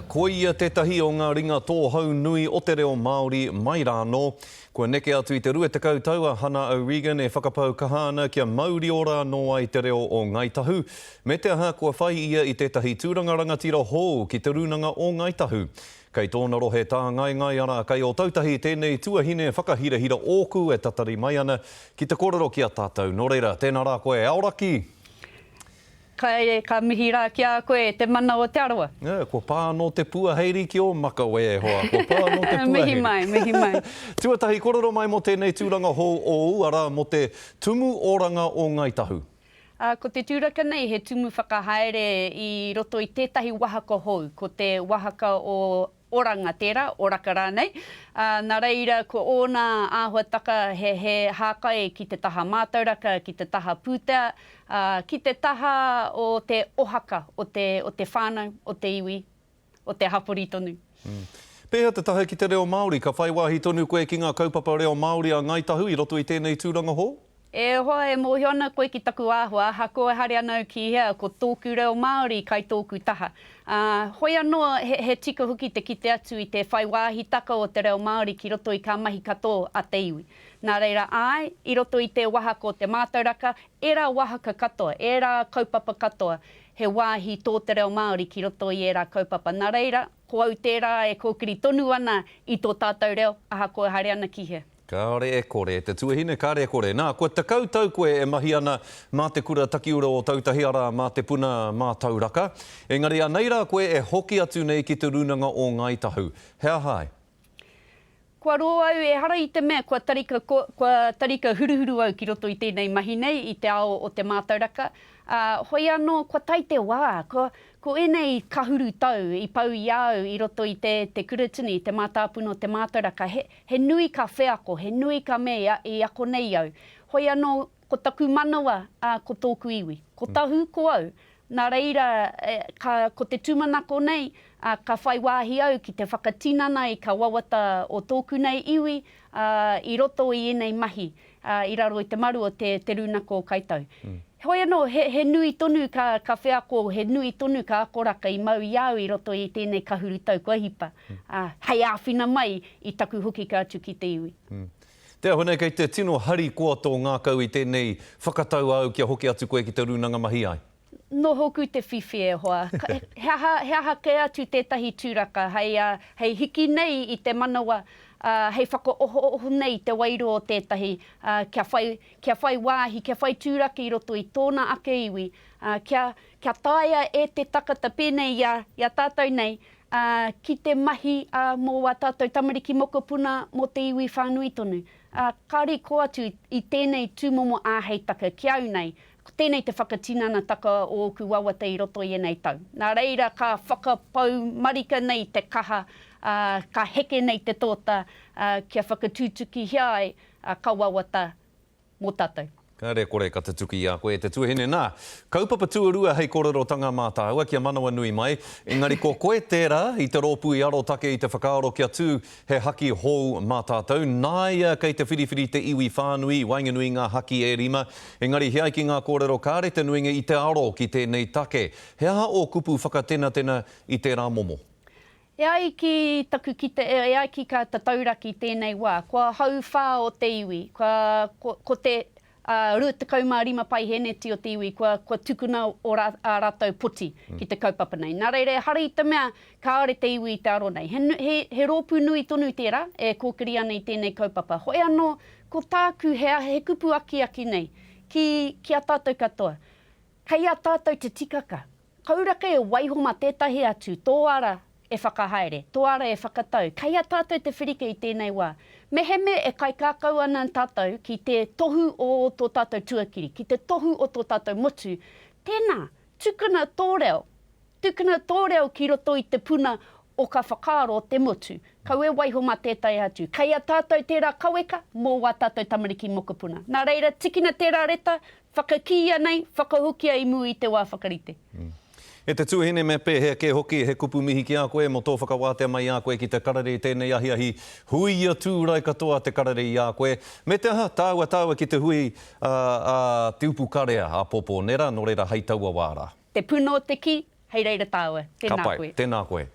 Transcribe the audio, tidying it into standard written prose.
Ko ia tētahi o ngā ringa tōhau nui o te reo Māori mai rāno. Kua neke atu i te rua te kautau a Hannah O'Regan e whakapau kahana kia mauri ora noa i te reo o Ngaitahu. Me te aha kua whai ia i tētahi tūranga rangatira hou ki te runanga o Ngaitahu. Kei tōna rohe tā ngai ara kai o tautahi tēnei tuahine whakahirahira ōku e tatari mai ana ki te kōrero ki a tātou. Nō reira, tēnā rā koe, aoraki! Ka mihi rā ki a koe, te mana o te arawa. Kua pā no te pua heiri ki o Makawe e hoa. Kua pā no te pua Mihi mai. Tuatahi kororo mai mo tēnei tūranga hou o Uara mo te tumu oranga o Ngaitahu. Ko te tūraka nei, he tumu whakahaere i roto i tētahi wahaka hou, ko te wahaka o oranga tērā, oraka rānei. Nā reira, ko ōna āhuataka he hākai ki te taha mātauraka, ki te taha pūtea, ki te taha o te ohaka, o te whānau, o te iwi, o te hapori tonu. Pēhea te taha ki te reo Māori, ka whai wāhi tonu koe ki ngā kaupapa reo Māori a Ngaitahu i roto i tēnei tūranga hou? E hoa e mōhiona koe ki taku āhua, ha koe haere anau ki hea, ko tōku reo Māori kai tōku taha. Hoi anō he tika huki te kite atu i te whai wāhi taka o te reo Māori ki roto i ka mahi katoa a te iwi. Nā reira ai, i roto i te wahaka o te mātauraka, era wahaka katoa, era kaupapa katoa, he wāhi tō te reo Māori ki roto i era kaupapa. Nā reira, ko au tērā e kōkiri tonu ana i tō tātou reo, aha koe haere ana ki hea. Kāre e kore, te tuahine kāre e kore. Nā, koe te kautau koe e mahi ana mā te kura takiura o tautahi ara mā te puna mā tauraka. Engari anei rā koe e hoki atu nei ki te runanga o Ngaitahu. Hea hai? Kua roa au e hara i te mea, kua tarika huruhuru au ki roto i tēnei mahi nei, i te ao o te mātauraka. Hoi anō, kua tai te wā, ko enei kahuru tau i pau i au i roto i te kuratini, te mātāpuna o te mātauraka. He nui ka wheako, he nui ka mea i ako nei au. Hoi anō, ko taku manawa, ko tōku iwi. Ko tahu ko au. Nā reira, ko te tūmanako nei, ka whai wāhi au ki te whakatinana i ka wawata o tōku nei iwi, i roto i enei mahi, i raro i te maru o te runako o Kaitau. Hoi anō, he nui tonu ka wheako, he nui tonu ka akoraka i mau i au i roto i tēnei kahuru tau kua hipa. Hei āwhina mai i taku hoki ka atu ki te iwi. Te ahone kei te tino hari kua tō ngākau i tēnei whakatau au kia hoki atu koe ki te runanga mahi ai. No hoku te whiwhi e hoa. He aha kei atu tētahi tūraka, hei hiki nei i te manawa, hei whakaoho nei te wairo o tētahi, kia whai wāhi, kia whai tūraka i roto i tōna ake iwi, kia tāia e te takata pēnei ia tātou nei, ki te mahi mō a tātou tamariki mokopuna mō te iwi whānui tonu. Kāri ko atu i tēnei tūmomo āheitaka ki au nei, tēnei te whakatinana taka o oku wawata i roto i enei tau. Nā reira, ka whakapau marika nei te kaha, ka heke nei te tōta, kia whakatūtuki hiai, ka wawata mō tātou. Kāre kore ka te tuki a koe te tuahine. Nā, kaupapa tuarua hei kororotanga mātāua kia manawa nui mai. Engari ko koe tērā i te rōpū i aro take i te whakaaro kia tū he haki hou mātātou. Nāia kei te whiriwhiri te iwi whānui, wainganui ngā haki e rima. Engari hea ki ngā kōrero kāre te nuinga i te aro ki tēnei take. Hea o kupu whakatena i tērā momo. E ai ki ka tatauraki tēnei wā. Kua hau whā o te iwi. Ko te rua te kaumārima pai heneti o te iwi, kua tukuna o rātou poti ki te kaupapa nei. Nā reire, hara i te mea, ka are te iwi i te aro nei. He rōpū nui tonu tērā, e kōkiri ana i tēnei kaupapa. Hoi anō, ko tāku he kupu aki nei, ki a tātou katoa. Kei a tātou te tikaka. Kauraka e waihoma tētahi atu, tō ara e whakahaere, tō ara e whakatau. Kei a tātou te whirike i tēnei wā. Meheme e kai kākau ana tātou ki te tohu o tō tātou tuakiri, ki te tohu o tō tātou motu. Tēnā, tukuna tōreo ki roto i te puna o ka whakaaro o te motu. Kau e waihoma tētai atu. Kei a tātou tērā kaueka, mō wā tātou tamariki mokopuna. Nā reira, tikina tērā reta, whakakia nei, whakahukia i mu i te wā whakarite. E te tuahine me pēhea ke hoki he kupu mihi ki a koe mo tō whakawātea mai a koe ki te karare tēnei ahi huia tūrai katoa te karare i a koe. Me te aha, tāua ki te hui te upu karea a popo nera, no reira hei taua wāra. Te puno o te ki, hei reira tāua. Tēnā koe. Tēnā koe.